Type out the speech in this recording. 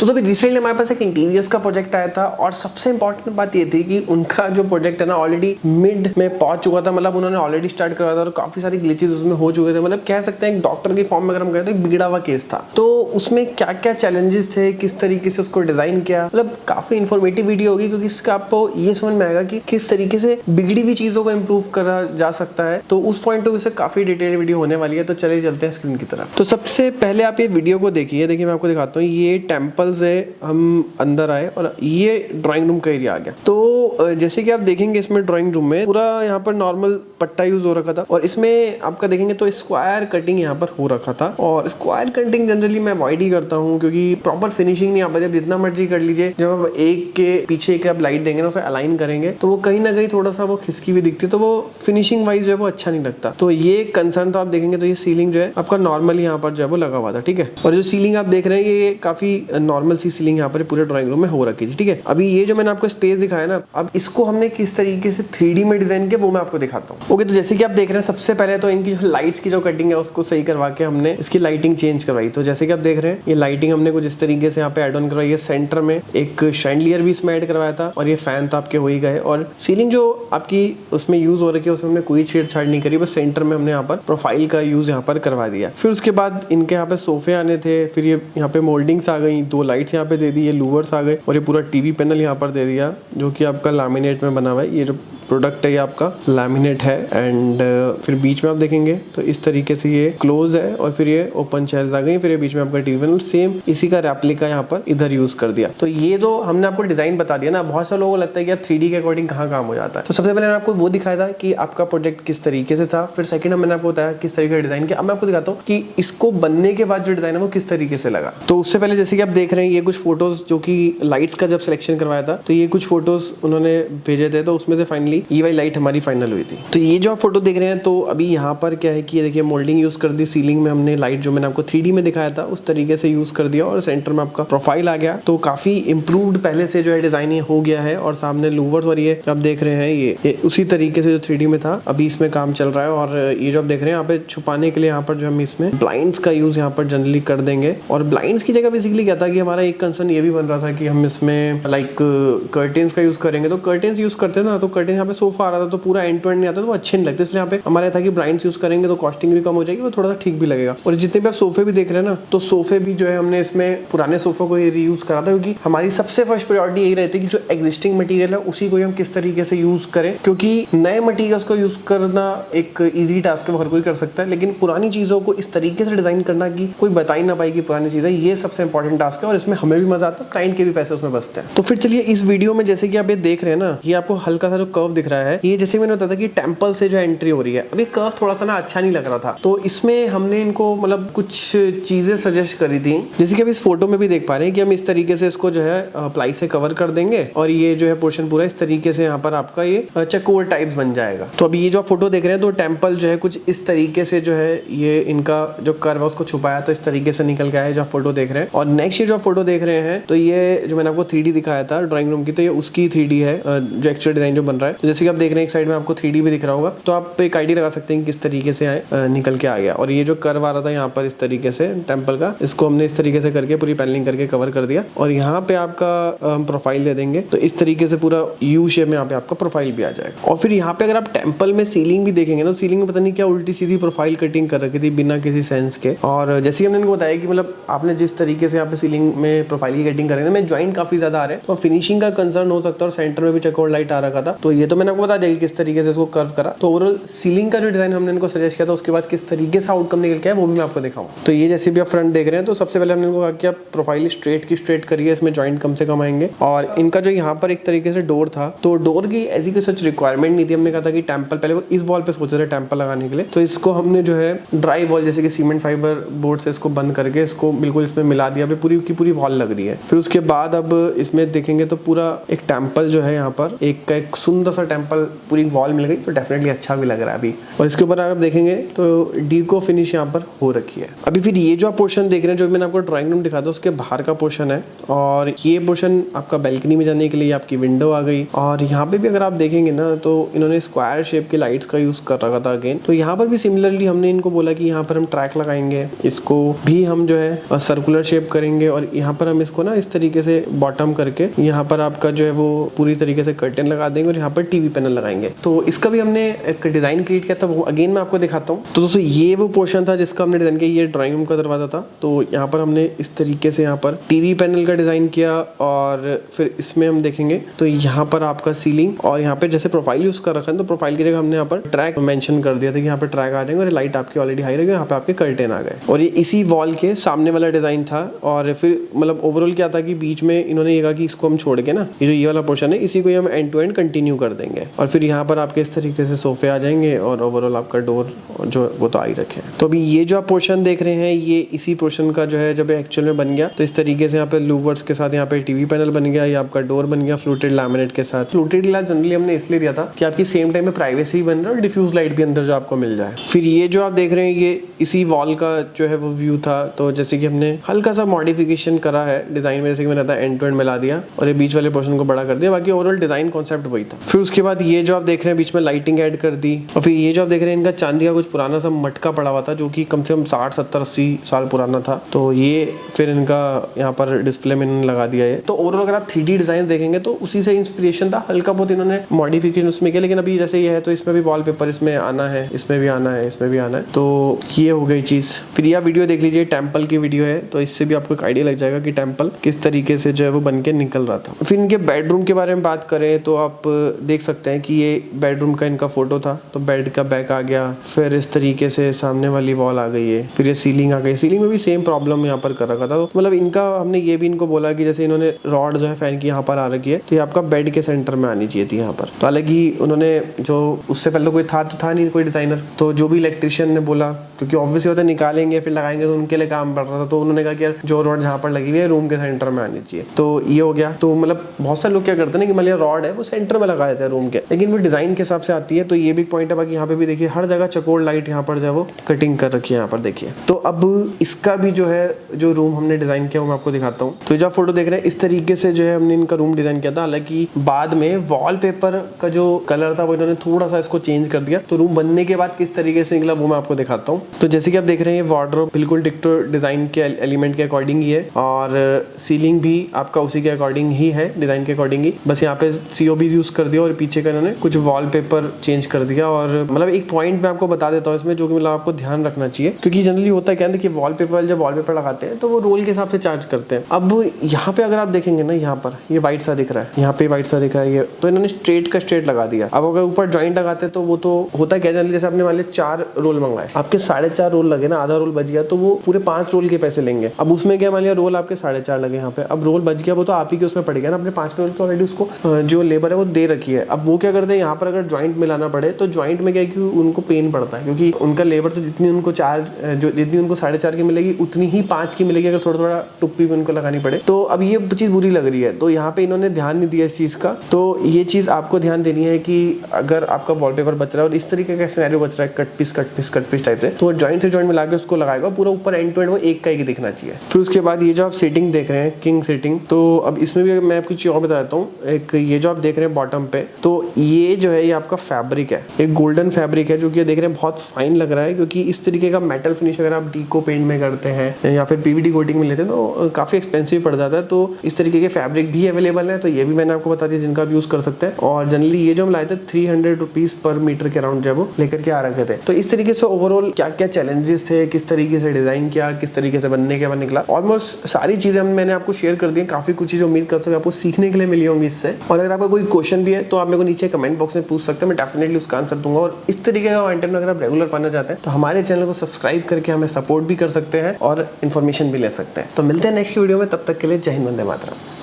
तो अभी रिसेंटली हमारे पास एक इंटीरियर्स का प्रोजेक्ट आया था और सबसे इंपॉर्टेंट बात ये थी कि उनका जो प्रोजेक्ट है ना ऑलरेडी मिड में पहुंच चुका था। मतलब उन्होंने ऑलरेडी स्टार्ट करवाया था और काफी सारी ग्लिचेस उसमें हो चुके थे। मतलब कह सकते हैं एक डॉक्टर की फॉर्म में अगर हम कहें तो एक बिगड़ा हुआ केस था। तो उसमें क्या क्या चैलेंजेस थे, किस तरीके से उसको डिजाइन किया, मतलब काफी इंफॉर्मेटिव वीडियो होगी क्योंकि इसका आपको ये समझ में आएगा कि किस तरीके से बिगड़ी हुई चीजों को इंप्रूव करा जा सकता है। तो उस पॉइंट ऑफ व्यू से काफी डिटेल वीडियो होने वाली है। तो चलिए चलते हैं स्क्रीन की तरफ। तो सबसे पहले आप ये वीडियो को देखिए मैं आपको दिखाता हूँ। ये टेम्पल से हम अंदर आए और ये ड्राइंग रूम का एरिया आ गया। तो जैसे कि आप देखेंगे इसमें ड्राइंग रूम में पूरा यहाँ पर नॉर्मल पट्टा यूज हो रखा था और इसमें आपका देखेंगे तो स्क्वायर कटिंग यहाँ पर हो रखा था। और स्क्वायर कटिंग जनरली मैं अवॉइड ही करता हूँ क्योंकि प्रॉपर फिनिशिंग नहीं आ पाती। आप जितना मर्जी कर लीजिए, जब आप एक के पीछे एक आप लाइट देंगे ना, उसे अलाइन करेंगे तो वो कहीं ना कहीं थोड़ा सा वो खिसकी हुई दिखती है, तो वो फिनिशिंग वाइज जो है वो अच्छा नहीं लगता। तो ये कंसर्न तो आप देखेंगे तो ये सीलिंग जो है आपका नॉर्मली यहाँ पर जो है वो लगा हुआ था, ठीक है। और जो सीलिंग आप देख रहे हैं ये काफी नॉर्मल सी सीलिंग यहाँ पर पूरे ड्राइंग रूम में हो रखी थी, ठीक है। अभी ये जो मैंने आपको स्पेस दिखाया ना, अब इसको हमने किस तरीके से 3D में डिजाइन किया वो मैं आपको दिखाता हूँ। ओके, तो जैसे कि आप देख रहे हैं सबसे पहले तो इनकी जो लाइट्स की जो कटिंग है उसको सही करवा के हमने इसकी लाइटिंग चेंज करवाई। तो जैसे कि आप देख रहे हैं ये लाइटिंग हमने कुछ इस तरीके से यहाँ पे ऐड ऑन करवाई है। सेंटर में एक शैंडलियर भी इसमें ऐड करवाया था और ये फैन तो आपके हो ही गए। और सीलिंग जो आपकी उसमें यूज हो रखी है उसमें हमने कोई छेड़छाड़ नहीं करी, बस सेंटर में हमने यहाँ पर प्रोफाइल का यूज यहाँ पर करवा दिया। फिर उसके बाद इनके यहाँ पे सोफे आने थे, फिर ये यहाँ पे मोल्डिंग्स आ गई, 2 लाइट्स यहाँ पे दे दी, ये लूवर्स आ गए और ये पूरा टीवी पैनल यहाँ पर दे दिया जो कि आपका लैमिनेट में बना हुआ है। ये जो प्रोडक्ट है ये आपका लैमिनेट है। एंड फिर बीच में आप देखेंगे तो इस तरीके से ये क्लोज है और फिर ये ओपन शेल्स आ गई, फिर ये बीच में आपका टीवी पैनल सेम इसी का रेप्लिका यहाँ पर इधर यूज कर दिया। तो ये जो हमने आपको डिजाइन बता दिया ना, बहुत सारे लोगों को लगता है कि यार 3D के अकॉर्डिंग कहाँ काम हो जाता है। तो सबसे पहले मैंने आपको वो दिखाया था कि आपका प्रोजेक्ट किस तरीके से था। फिर सेकंड मैंने आपको बताया किस तरीके का डिजाइन किया। अब मैं आपको दिखाता हूँ कि इसको बनने के बाद जो डिजाइन है वो किस तरीके से लगा। तो उससे पहले जैसे कि आप देख रहे हैं ये कुछ फोटोज जो कि लाइट्स का जब सिलेक्शन करवाया था तो ये कुछ फोटोज उन्होंने भेजे थे, तो उसमें से फाइनली ये वाली लाइट हमारी फाइनल हुई थी। तो ये जो आप फोटो देख रहे हैं तो अभी यहाँ पर क्या है कि ये देखिए मोल्डिंग यूज कर दी। सीलिंग में हमने लाइट जो मैंने आपको 3D में दिखाया था उस तरीके से यूज कर दिया और सेंटर में आपका प्रोफाइल आ गया। तो काफी इंप्रूव्ड पहले से जो है डिजाइन ये हो गया है। और सामने लूवर्स और ये आप देख रहे हैं ये उसी तरीके से जो 3D में था अभी इसमें काम चल रहा है। और ये जो आप देख रहे हैं यहाँ पे छुपाने के लिए यहाँ पर जो हम इसमें ब्लाइंड्स का यूज यहाँ पर जनरली कर देंगे। और ब्लाइंड्स की जगह बेसिकली क्या था कि हमारा एक कंसर्न ये भी बन रहा था कि हम इसमें लाइक कर्टेन्स का यूज करेंगे। तो कर्टेन्स यूज करते ना तो कर्टेन यहाँ पे सोफा आ रहा था तो पूरा एंड टू एंड नहीं आता, तो वो अच्छे नहीं लगते। इसलिए यहाँ पे हमारा था कि ब्लाइंड्स यूज करेंगे तो कॉस्टिंग भी कम हो जाएगी, वो थोड़ा सा ठीक भी लगेगा। और जितने भी आप सोफे भी देख रहे हैं ना, तो सोफे भी जो है हमने इसमें पुराने सोफे को रीयूज करा था क्योंकि हमारी सबसे फर्स्ट प्रायोरिटी यही रहती है कि जो एग्जिस्टिंग मटेरियल है उसी को हम किस तरीके से यूज करें। क्योंकि नए मटेरियल्स को यूज करना एक ईजी टास्क है, हर कोई कर सकता है, लेकिन पुरानी चीजों को इस तरीके से डिजाइन करना कि कोई बता ही ना पाए कि पुरानी चीज है, ये सबसे इंपॉर्टेंट टास्क है। और इसमें हमें भी मजा आता है, क्लाइंट के भी पैसे उसमें बचते हैं। तो फिर चलिए इस वीडियो में जैसे कि आप ये देख रहे हैं ना, ये आपको हल्का सा जो कर्व दिख रहा है, ये जैसे मैंने बताया था कि टेम्पल से जो एंट्री हो रही है, अभी कर्व थोड़ा सा ना अच्छा नहीं लग रहा था। तो इसमें हमने इनको मतलब कुछ चीजें सजेस्ट करी थी, जैसे कि अब इस फोटो में भी देख पा रहे हैं कि हम इस तरीके से इसको जो है प्लाई से कवर कर देंगे और ये जो है पोर्शन पूरा इस तरीके से यहाँ पर आपका ये चकोर टाइप्स बन जाएगा। तो अभी ये जो फोटो देख रहे हैं तो टेम्पल जो है कुछ इस तरीके से जो है ये इनका जो कर्व है उसको छुपाया तो इस तरीके से निकल गया है जो आप फोटो देख रहे हैं। और नेक्स्ट ये जो फोटो देख रहे हैं तो ये जो मैंने आपको 3D दिखाया था ड्राइंग रूम की, तो ये उसकी 3D है जो एक्चुअल डिजाइन जो बन रहा है। तो जैसे कि आप देख रहे हैं एक साइड में आपको 3D भी दिख रहा होगा, तो आप एक आइडिया लगा सकते हैं किस तरीके से निकल के आ गया। और ये जो कर्व आ रहा था यहाँ पर इस तरीके से टेम्पल का, इसको हमने इस तरीके से करके पूरी पैनलिंग करके कवर कर दिया। और यहाँ पे आपका प्रोफाइल दे देंगे तो इस तरीके से पूरा यू शेप में यहाँ पे आपका प्रोफाइल भी आ जाएगा। और फिर यहाँ पे अगर आप टेम्पल में सीलिंग भी देखेंगे ना, सीलिंग में पता नहीं क्या उल्टी सीधी प्रोफाइल कटिंग कर रखी थी बिना किसी सेंस के। और जैसे हमने इनको बताया कि मतलब आपने जिस तरीके से यहाँ पे सीलिंग में प्रोफाइल की कटिंग करेंगे में ज्वाइंट काफी ज्यादा आ रहे हैं तो फिनिशिंग का कंसर्न हो सकता है। और सेंटर में भी चकोर लाइट आ रखा था, तो ये तो मैंने आपको बता दिया कि किस तरीके से इसको कर्व करा। तो ओवरऑल सीलिंग का जो डिजाइन हमने इनको सजेस्ट किया था उसके बाद किस तरीके से आउटकम निकल के आया वो भी मैं आपको दिखाऊंगा। तो ये जैसे भी आप फ्रंट देख रहे हैं तो सबसे पहले हमने इनको कहा कि आप प्रोफाइल स्ट्रेट की स्ट्रेट करिए, इसमें जॉइंट कम से कम आएंगे। और इनका जो यहाँ पर एक तरीके से डोर था तो डोर की ऐसी कोई सच रिक्वायरमेंट नहीं थी। हमने कहा था कि टेम्पल पहले वो इस वॉल पे सोच रहे टेम्पल लगाने के लिए, तो इसको हमने जो है ड्राई वॉल जैसे कि सीमेंट फाइबर बोर्ड से इसको बंद करके इसको बिल्कुल इसमें मिला दिया। पूरी की पूरी वॉल लग रही है। फिर उसके बाद अब इसमें देखेंगे तो पूरा एक टेम्पल जो है यहाँ पर एक सुंदर सा टेम्पल पूरी वॉल मिल गई तो डेफिनेटली अच्छा भी लग रहा है अभी। और इसके ऊपर अगर देखेंगे तो डीको फिनिश यहाँ पर हो रखी है। अभी फिर ये जो आप पोर्शन देख रहे हैं, जो मैंने आपको ड्राइंग रूम दिखा था उसके बाहर का पोर्शन है, और ये पोर्शन आपका बैल्कनी में जाने के लिए आपकी विंडो आ गई। और यहाँ पे भी अगर आप देखेंगे ना तो इन्होंने स्क्वायर शेप के लाइट्स का यूज कर रखा था अगेन। तो यहाँ पर भी सिमिलरली हमने इनको बोला कि यहाँ पर हम ट्रैक लगाएंगे, इसको भी हम जो है सर्कुलर शेप करेंगे, और यहाँ पर हम इसको ना इस तरीके से बॉटम करके यहाँ पर आपका जो है वो पूरी तरीके से कर्टेन लगा देंगे और यहाँ पर टीवी पैनल लगाएंगे। तो इसका भी हमने एक डिजाइन क्रिएट किया था, वो अगेन मैं आपको दिखाता हूँ। तो दोस्तों ये वो पोर्शन था जिसका हमने डिजाइन किया, ये ड्राइंग रूम का दरवाजा था। तो यहाँ पर हमने इस तरीके से यहाँ पर टीवी पैनल का डिजाइन किया, और फिर इसमें हम देखेंगे तो यहाँ पर आपका सीलिंग, और यहाँ पे जैसे प्रोफाइल यूज कर रखा है तो प्रोफाइल की जगह हमने यहाँ पर ट्रैक मेंशन कर दिया था कि यहाँ पर ट्रैक आ जाएंगे, और लाइट आपकी ऑलरेडी हाई रहेगी, यहाँ पे आपके कर्टेन आ गए। और ये इसी वॉल के सामने वाला डिजाइन था। और फिर मतलब ओवरऑल क्या था कि बीच में इन्होंने ये कहा कि इसको हम छोड़ के ना ये जो ये वाला पोर्शन है इसी को हम एंड टू एंड कंटिन्यू कर देंगे, और फिर यहाँ पर आपके इस तरीके से सोफे आ जाएंगे, और ओवरऑल आपका डोर जो वो तो आ ही रखे हैं। तो अभी ये जो आप पोर्शन देख रहे हैं ये इसी पोर्शन का जो है जब एक्चुअल में बन गया तो इस तरीके से यहाँ पे लूवर्स के साथ यहाँ पे टीवी पैनल बन गया, ये आपका डोर बन गया फ्लूटेड लैमिनेट के साथ। फ्लूटेड ग्लास जनरली हमने इसलिए दिया था कि आपकी सेम टाइम में प्राइवेसी बन रहा है और डिफ्यूज लाइट भी अंदर जो आपको मिल जाए। फिर ये जो आप देख रहे हैं ये इसी वॉल का जो है वो व्यू था। तो जैसे कि हमने हल्का सा मॉडिफिकेशन करा है डिजाइन में, जैसे कि मैंने था एंड टू एंड मिला दिया और ये बीच वाले पोर्शन को बड़ा कर दिया, बाकी ओवरऑल डिजाइन कॉन्सेप्ट वही था। फिर उसके बाद ये जो आप देख रहे हैं बीच में लाइटिंग ऐड कर दी, और फिर ये जो आप देख रहे हैं इनका चांदी का कुछ पुराना सा मटका पड़ा हुआ था जो कि कम से कम 60 70 80 साल पुराना था। तो ये फिर इनका यहाँ पर डिस्प्ले में इन्होंने लगा दिया है। तो ओवरऑल अगर आप 3D डिजाइन देखेंगे तो उसी से इंस्पिरेशन था, हल्का बहुत इन्होंने मॉडिफिकेशन उसमें किया। लेकिन अभी जैसे ये है तो इसमें भी वॉलपेपर इसमें आना है, इसमें भी आना है, इसमें भी आना है। तो ये हो गई चीज। फिर यह वीडियो देख लीजिए, टेम्पल की वीडियो है, तो इससे भी आपको एक आइडिया लग जाएगा कि टेम्पल किस तरीके से जो है वो बन के निकल रहा था। फिर इनके बेडरूम के बारे में बात करें तो आप देख सकते हैं कि ये बेडरूम का इनका फोटो था। तो बेड का बैक आ गया, फिर इस तरीके से सामने वाली वॉल आ गई है, फिर ये सीलिंग आ गई। सीलिंग में भी सेम प्रॉब्लम यहाँ पर कर रखा था। तो मतलब इनका हमने ये भी इनको बोला कि जैसे इन्होंने रॉड जो है फैन की यहाँ पर आ रखी है तो ये आपका बेड के सेंटर में आनी चाहिए थी यहाँ पर। तो हालांकि उन्होंने जो उससे पहले कोई था नहीं कोई डिजाइनर, तो जो भी इलेक्ट्रिशियन ने बोला, क्योंकि ऑब्वियसली होता है निकालेंगे फिर लगाएंगे तो उनके लिए काम पड़ रहा था, तो उन्होंने कहा कि यार जो रॉड जहाँ पर लगी हुई है रूम के सेंटर में आनी चाहिए। तो ये हो गया। तो मतलब बहुत सारे लोग क्या करते हैं ना कि मान लिया रॉड है वो सेंटर में लगा देते हैं रूम के, लेकिन वो डिजाइन के हिसाब से आती है। तो ये भी पॉइंट है। बाकी यहाँ पे भी देखिए हर जगह चकोर लाइट यहाँ पर जो है वो कटिंग कर रखी है यहाँ पर देखिए। तो अब इसका भी जो है जो रूम हमने डिजाइन किया वो मैं आपको दिखाता हूँ। तो जो आप फोटो देख रहे हैं इस तरीके से जो है हमने इनका रूम डिजाइन किया था। हालांकि बाद में वॉलपेपर का जो कलर था वो इन्होंने थोड़ा सा इसको चेंज कर दिया। तो रूम बनने के बाद किस तरीके से निकला वो मैं आपको दिखाता हूँ। तो जैसे कि आप देख रहे हैं ये वार्डरोब बिल्कुल डिक्टो डिजाइन के एलिमेंट के अकॉर्डिंग ही है, और सीलिंग भी आपका उसी के अकॉर्डिंग ही है, डिजाइन के अकॉर्डिंग ही। बस यहाँ पे COB यूज कर दिया और पीछे का इन्होंने कुछ वॉलपेपर चेंज कर दिया। और मतलब एक पॉइंट मैं आपको बता देता हूँ इसमें, जो कि मतलब आपको ध्यान रखना चाहिए, क्योंकि जनरली होता है क्या है कि वॉलपेपर जब वॉलपेपर लगाते हैं तो वो रोल के हिसाब से चार्ज करते हैं। अब यहाँ पे अगर आप देखेंगे ना, यहाँ पर ये व्हाइट सा दिख रहा है, यहाँ पे व्हाइट सा दिख रहा है, ये तो इन्होंने स्ट्रेट का स्ट्रेट लगा दिया। अब अगर ऊपर जॉइंट लगाते हैं तो वो तो होता है क्या, जनरली जैसे आपने मान लिया 4 रोल मंगाए, आपके 4.5 रोल लगे ना, आधा रोल बच गया तो वो पूरे 5 रोल के पैसे लेंगे। अब उसमें क्या मान लिया रोल आपके 4.5 लगे यहाँ पे, अब रोल बच गया वो तो आप ही के उसमें पड़ गया ना, अपने 5 रोल की ऑलरेडी उसको जो लेबर है वो दे रखी है। अब वो क्या करते हैं यहाँ पर अगर ज्वाइंट मिलाना पड़े तो ज्वाइंट में क्या है कि उनको पेन पड़ता है, क्योंकि उनका लेबर तो जितनी उनको जितनी उनको 4.5 की मिलेगी उतनी ही 5 की मिलेगी अगर थोड़ा थोड़ा टुप्पी भी उनको लगानी पड़े। तो अब ये चीज बुरी लग रही है, तो यहाँ पे इन्होंने ध्यान नहीं दिया इस चीज का। तो ये चीज आपको ध्यान देनी है कि अगर आपका वॉलपेपर बच रहा है और इस तरीके का सिनेरियो बच रहा है कट पीस टाइप से, तो ज्वाइंट से ज्वाइंट मिला के उसको लगाएगा, पूरा ऊपर एंड टू एंड वो एक का ही दिखना चाहिए। फिर उसके बाद ये जो आप सेटिंग देख रहे हैं किंग सेटिंग, तो अब इसमें भी मैं आपको चीज और बता देता हूँ। एक ये जो आप देख रहे हैं बॉटम पे, तो ये जो है ये आपका फैब्रिक है, एक गोल्डन फैब्रिक है जो कि देख रहे हैं बहुत फाइन लग रहा है, क्योंकि इस तरीके का मेटल फिनिश अगर आप डीको पेंट में करते हैं या फिर PVD कोटिंग में लेते हैं तो काफी एक्सपेंसिव पड़ जाता है। तो इस तरीके के फैब्रिक भी अवेलेबल है, तो ये भी मैंने आपको बता दिया जिनका आप यूज कर सकते हैं। और जनरली ये जो हम लाए थे 300 रुपीज पर मीटर के अराउंड जब वो लेकर के आ रखे थे। तो इस तरीके से ओवरऑल क्या क्या चैलेंजेस थे, किस तरीके से डिजाइन किया, किस तरीके से बनने के बाद निकला, ऑलमोस्ट सारी चीजें मैंने आपको शेयर कर दी। काफी कुछ चीजें उम्मीद करता हूँ आपको सीखने के लिए मिली होंगी इससे। और अगर आपका कोई क्वेश्चन भी है तो आप मेरे को नीचे कमेंट बॉक्स में पूछ सकते हैं, मैं डेफिनेटली उसका आंसर दूंगा। और इस तरीके का कंटेंट अगर आप रेगुलर पाना चाहते हैं तो हमारे चैनल को सब्सक्राइब करके हमें सपोर्ट भी कर सकते हैं और इन्फॉर्मेशन भी ले सकते हैं। तो मिलते हैं नेक्स्ट वीडियो में, तब तक के लिए जय हिंद, वंदे मातरम।